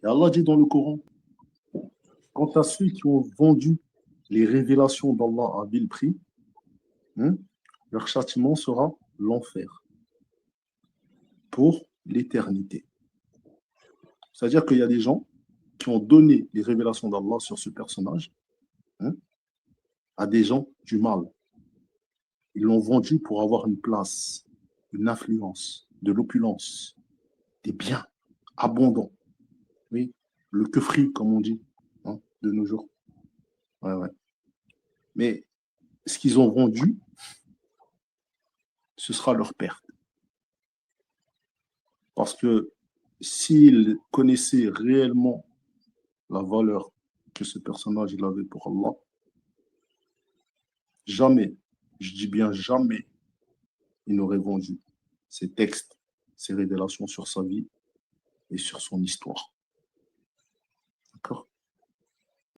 Et Allah dit dans le Coran, quant à ceux qui ont vendu les révélations d'Allah à vil prix, hein, leur châtiment sera l'enfer pour l'éternité. C'est-à-dire qu'il y a des gens qui ont donné les révélations d'Allah sur ce personnage, hein, à des gens du mal. Ils l'ont vendu pour avoir une place, une influence, de l'opulence, des biens abondants. Oui, le keufri, comme on dit, hein, de nos jours. Ouais, ouais. Mais ce qu'ils ont vendu, ce sera leur perte. Parce que s'ils connaissaient réellement la valeur que ce personnage il avait pour Allah, jamais, je dis bien jamais, il n'aurait vendu ces textes, ces révélations sur sa vie et sur son histoire.